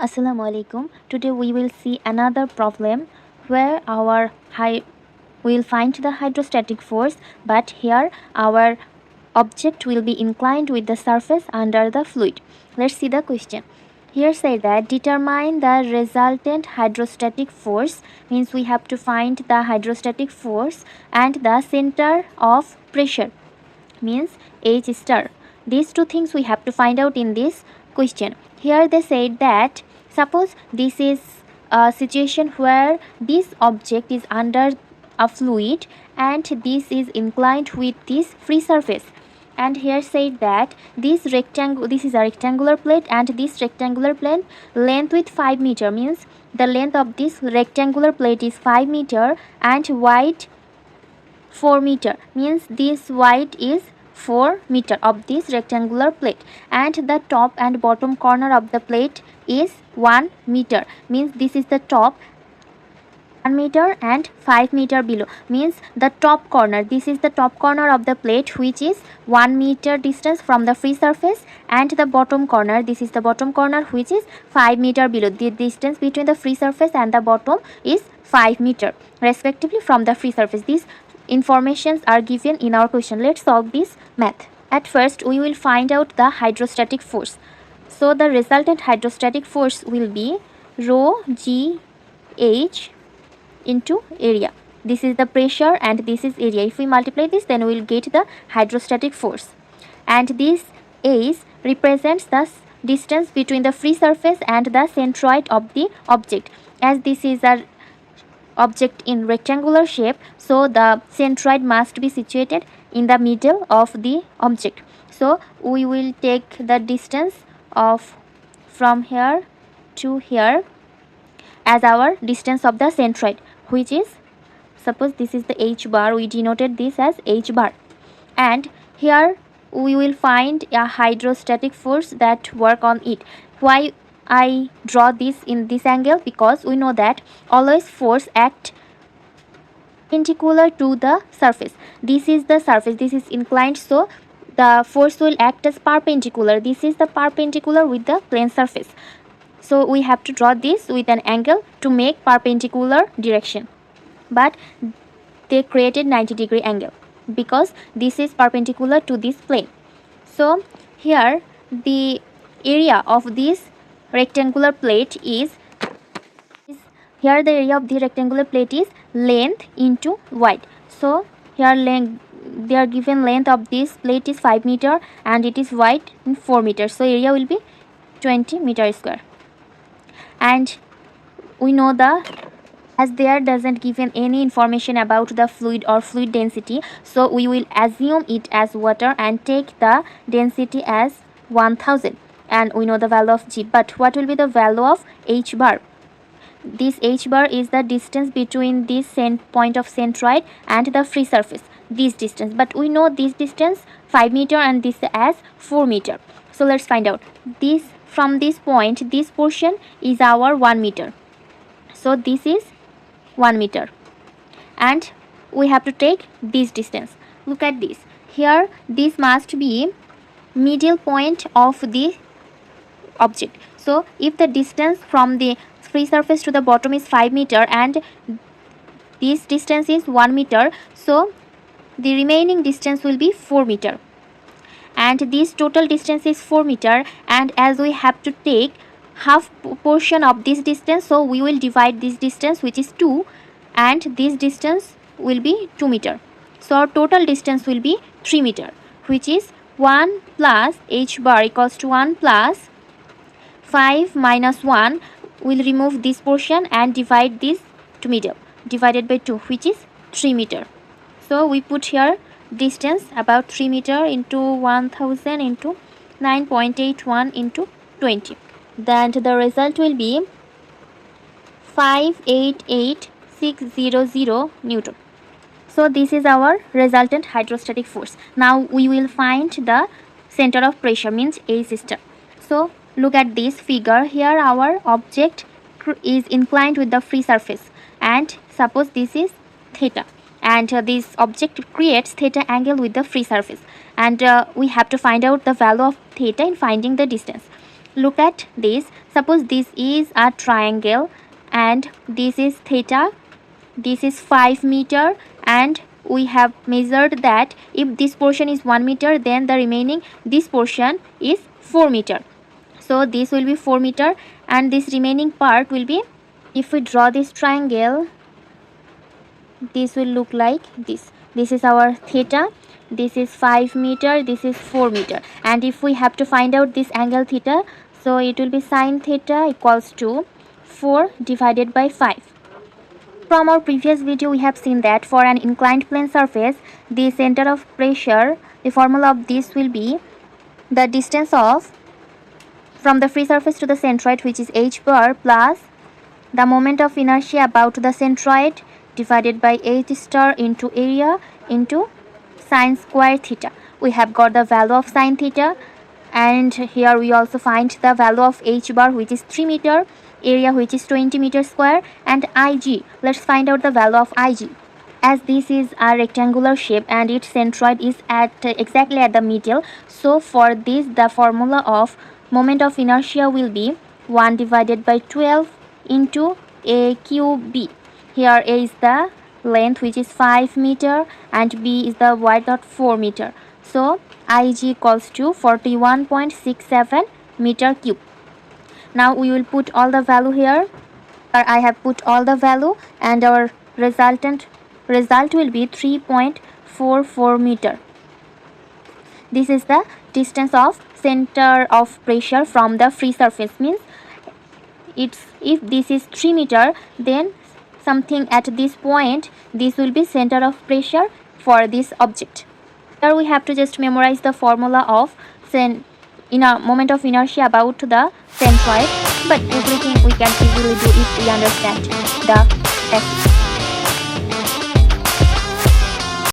Assalamu alaikum. Today we will see another problem where we'll find the hydrostatic force, but here our object will be inclined with the surface under the fluid. Let's see the question. Here say that determine the resultant hydrostatic force, means we have to find the hydrostatic force and the center of pressure, means H star. These two things we have to find out in this question. Here they said that suppose this is a situation where this object is under a fluid and this is inclined with this free surface, and here said that this is a rectangular plate and this rectangular plate length with 5 meter, means the length of this rectangular plate is 5 meter and wide 4 meter, means this wide is 4 meter of this rectangular plate, and the top and bottom corner of the plate is 1 meter, means this is the top 1 meter and 5 meter below, means the top corner, this is the top corner of the plate which is 1 meter distance from the free surface, and the bottom corner, this is the bottom corner which is 5 meter below. The distance between the free surface and the bottom is 5 meter respectively from the free surface. These informations are given in our question. Let's solve this math. At first we will find out the hydrostatic force. So the resultant hydrostatic force will be rho g h into area. This is the pressure and this is area. If we multiply this, then we will get the hydrostatic force, and this h represents the distance between the free surface and the centroid of the object. As this is a object in rectangular shape, so the centroid must be situated in the middle of the object. So we will take the distance of from here to here as our distance of the centroid, which is, suppose this is the h bar, we denoted this as h bar, and here we will find a hydrostatic force that work on it. Why I draw this in this angle? Because we know that always force act perpendicular to the surface. This is the surface, this is inclined, so the force will act as perpendicular. This is the perpendicular with the plane surface, so we have to draw this with an angle to make perpendicular direction, but they created 90-degree angle because this is perpendicular to this plane. So here the area of this rectangular plate is here the area of the rectangular plate is length into wide. So here length, they are given length of this plate is 5 meter and it is wide in 4 meters, so area will be 20 meter square. And we know as there doesn't given any information about the fluid or fluid density, so we will assume it as water and take the density as 1000, and we know the value of g. But what will be the value of h bar? This h bar is the distance between this point of centroid and the free surface, this distance, but we know this distance 5 meter and this as 4 meter. So let's find out this. From this point, this portion is our 1 meter, so this is 1 meter, and we have to take this distance. Look at this. Here this must be middle point of the object. So if the distance from the free surface to the bottom is 5 meter and this distance is 1 meter, so the remaining distance will be 4 meter, and this total distance is 4 meter, and as we have to take half portion of this distance, so we will divide this distance, which is 2, and this distance will be 2 meter, so our total distance will be 3 meter, which is 1 plus h bar equals to 1 plus 5 minus 1. We'll remove this portion and divide this to middle, divided by 2, which is 3 meter. So we put here distance about 3 meter into 1000 into 9.81 into 20. Then the result will be 588600 Newton. So this is our resultant hydrostatic force. Now we will find the center of pressure, means H star. So look at this figure. Here our object is inclined with the free surface, and suppose this is theta, and this object creates theta angle with the free surface, and we have to find out the value of theta in finding the distance. Look at this. Suppose this is a triangle and this is theta, this is 5 meter, and we have measured that if this portion is 1 meter, then the remaining this portion is 4 meter. So this will be 4 meter and this remaining part will be, if we draw this triangle, this will look like this. This is our theta, this is 5 meter, this is 4 meter, and if we have to find out this angle theta, so it will be sine theta equals to 4 divided by 5. From our previous video, we have seen that for an inclined plane surface, the center of pressure, the formula of this will be the distance of from the free surface to the centroid, which is h bar, plus the moment of inertia about the centroid divided by h star into area into sine square theta. We have got the value of sine theta, and here we also find the value of h bar, which is 3 meter, area which is 20 meter square, and ig. Let's find out the value of ig. As this is a rectangular shape and its centroid is at exactly at the middle, so for this the formula of moment of inertia will be 1 divided by 12 into a cube b. Here a is the length, which is 5 meter, and b is the width of 4 meter. So ig equals to 41.67 meter cube. Now we will put all the value here. I have put all the value and our result will be 3.44 meter. This is the distance of center of pressure from the free surface. Means if this is 3 meter, then something at this point, this will be center of pressure for this object. Here we have to just memorize the formula of moment of inertia about the centroid, but everything we can easily do if we understand the technique.